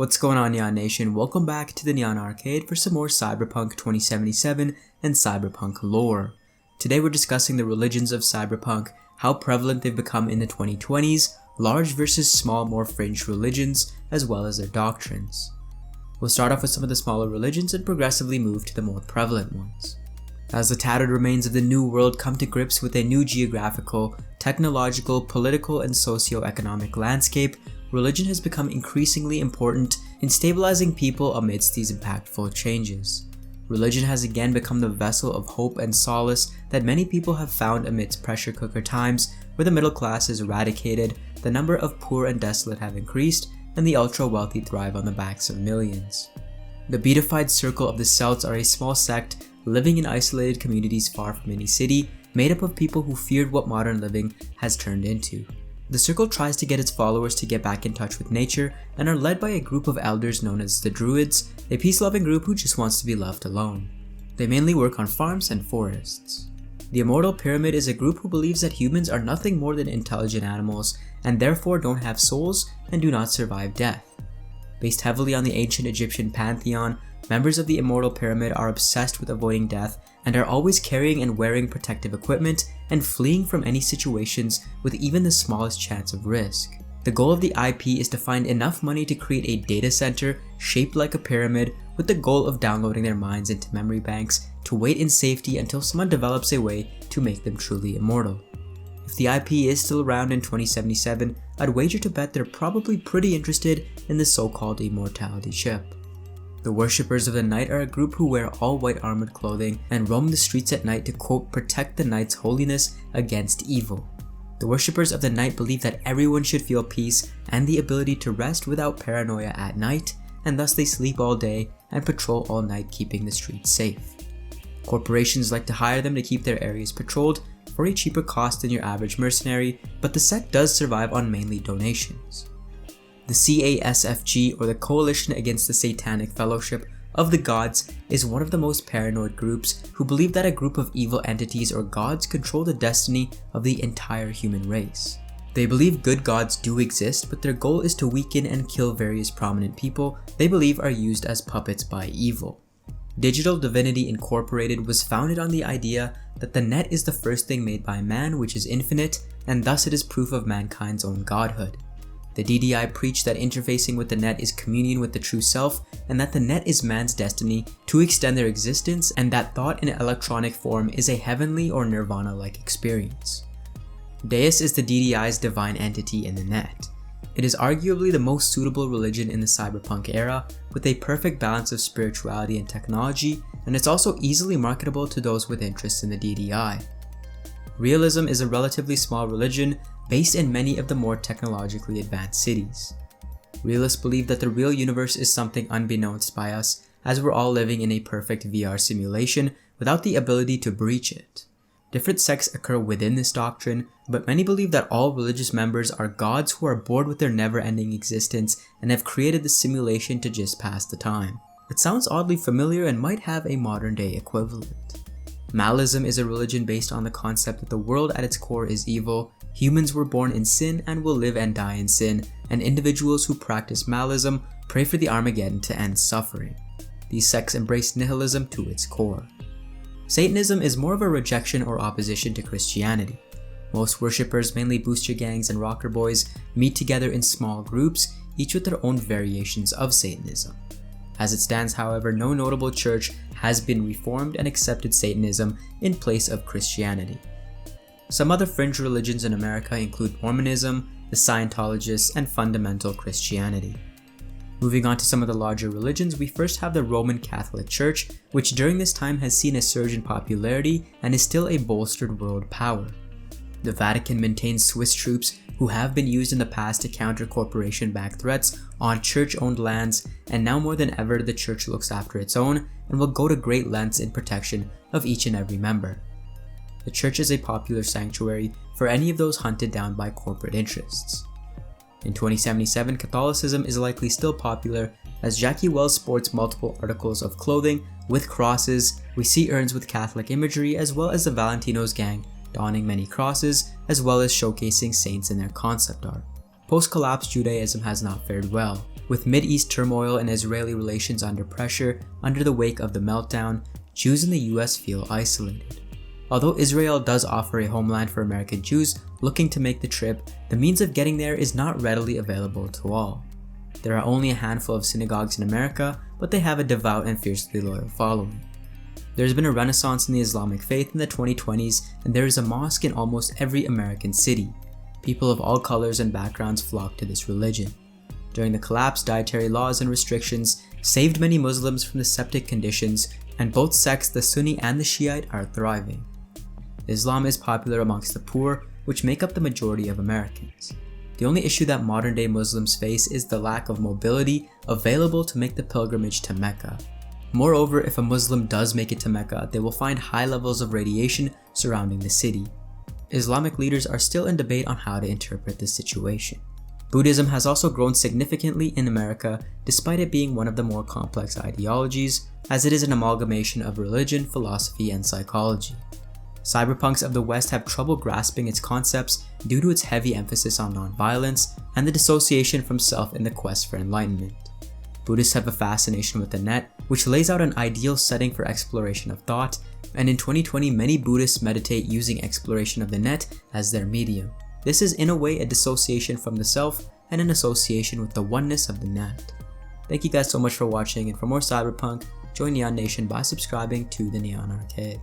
What's going on, Neon Nation? Welcome back to the Neon Arcade for some more Cyberpunk 2077 and Cyberpunk lore. Today we're discussing the religions of Cyberpunk, how prevalent they've become in the 2020s, large versus small, more fringe religions, as well as their doctrines. We'll start off with some of the smaller religions and progressively move to the more prevalent ones. As the tattered remains of the New World come to grips with a new geographical, technological, political, and socio-economic landscape, religion has become increasingly important in stabilizing people amidst these impactful changes. Religion has again become the vessel of hope and solace that many people have found amidst pressure cooker times where the middle class is eradicated, the number of poor and desolate have increased, and the ultra-wealthy thrive on the backs of millions. The Beatified Circle of the Celts are a small sect living in isolated communities far from any city, made up of people who feared what modern living has turned into. The circle tries to get its followers to get back in touch with nature and are led by a group of elders known as the Druids, a peace-loving group who just wants to be left alone. They mainly work on farms and forests. The Immortal Pyramid is a group who believes that humans are nothing more than intelligent animals and therefore don't have souls and do not survive death. Based heavily on the ancient Egyptian pantheon, members of the Immortal Pyramid are obsessed with avoiding death and are always carrying and wearing protective equipment and fleeing from any situations with even the smallest chance of risk. The goal of the IP is to find enough money to create a data center shaped like a pyramid with the goal of downloading their minds into memory banks to wait in safety until someone develops a way to make them truly immortal. If the IP is still around in 2077, I'd wager to bet they're probably pretty interested in the so-called immortality chip. The Worshippers of the Night are a group who wear all white armored clothing and roam the streets at night to, quote, protect the night's holiness against evil. The Worshippers of the Night believe that everyone should feel peace and the ability to rest without paranoia at night, and thus they sleep all day and patrol all night, keeping the streets safe. Corporations like to hire them to keep their areas patrolled for a cheaper cost than your average mercenary, but the sect does survive on mainly donations. The CASFG, or the Coalition Against the Satanic Fellowship of the Gods, is one of the most paranoid groups who believe that a group of evil entities or gods control the destiny of the entire human race. They believe good gods do exist, but their goal is to weaken and kill various prominent people they believe are used as puppets by evil. Digital Divinity Incorporated was founded on the idea that the net is the first thing made by man, which is infinite, and thus it is proof of mankind's own godhood. The DDI preach that interfacing with the net is communion with the true self, and that the net is man's destiny to extend their existence, and that thought in electronic form is a heavenly or nirvana-like experience. Deus is the DDI's divine entity in the net. It is arguably the most suitable religion in the cyberpunk era, with a perfect balance of spirituality and technology, and it's also easily marketable to those with interest in the DDI. Realism is a relatively small religion based in many of the more technologically advanced cities. Realists believe that the real universe is something unbeknownst by us, as we're all living in a perfect VR simulation without the ability to breach it. Different sects occur within this doctrine, but many believe that all religious members are gods who are bored with their never-ending existence and have created the simulation to just pass the time. It sounds oddly familiar and might have a modern-day equivalent. Malism is a religion based on the concept that the world at its core is evil, humans were born in sin and will live and die in sin, and individuals who practice malism pray for the Armageddon to end suffering. These sects embrace nihilism to its core. Satanism is more of a rejection or opposition to Christianity. Most worshippers, mainly booster gangs and rocker boys, meet together in small groups, each with their own variations of Satanism. As it stands, however, no notable church has been reformed and accepted Satanism in place of Christianity. Some other fringe religions in America include Mormonism, the Scientologists, and fundamental Christianity. Moving on to some of the larger religions, we first have the Roman Catholic Church, which during this time has seen a surge in popularity and is still a bolstered world power. The Vatican maintains Swiss troops who have been used in the past to counter corporation-backed threats on church-owned lands, and now more than ever the church looks after its own and will go to great lengths in protection of each and every member. The church is a popular sanctuary for any of those hunted down by corporate interests. In 2077, Catholicism is likely still popular, as Jackie Wells sports multiple articles of clothing with crosses, we see urns with Catholic imagery, as well as the Valentinos gang donning many crosses, as well as showcasing saints in their concept art. Post-collapse Judaism has not fared well. With Mid-East turmoil and Israeli relations under pressure under the wake of the meltdown, Jews in the US feel isolated. Although Israel does offer a homeland for American Jews looking to make the trip, the means of getting there is not readily available to all. There are only a handful of synagogues in America, but they have a devout and fiercely loyal following. There has been a renaissance in the Islamic faith in the 2020s, and there is a mosque in almost every American city. People of all colors and backgrounds flock to this religion. During the collapse, dietary laws and restrictions saved many Muslims from the septic conditions, and both sects, the Sunni and the Shiite, are thriving. Islam is popular amongst the poor, which make up the majority of Americans. The only issue that modern-day Muslims face is the lack of mobility available to make the pilgrimage to Mecca. Moreover, if a Muslim does make it to Mecca, they will find high levels of radiation surrounding the city. Islamic leaders are still in debate on how to interpret this situation. Buddhism has also grown significantly in America, despite it being one of the more complex ideologies, as it is an amalgamation of religion, philosophy, and psychology. Cyberpunks of the West have trouble grasping its concepts due to its heavy emphasis on nonviolence and the dissociation from self in the quest for enlightenment. Buddhists have a fascination with the net, which lays out an ideal setting for exploration of thought, and in 2020 many Buddhists meditate using exploration of the net as their medium. This is in a way a dissociation from the self and an association with the oneness of the net. Thank you guys so much for watching, and for more Cyberpunk, join Neon Nation by subscribing to the Neon Arcade.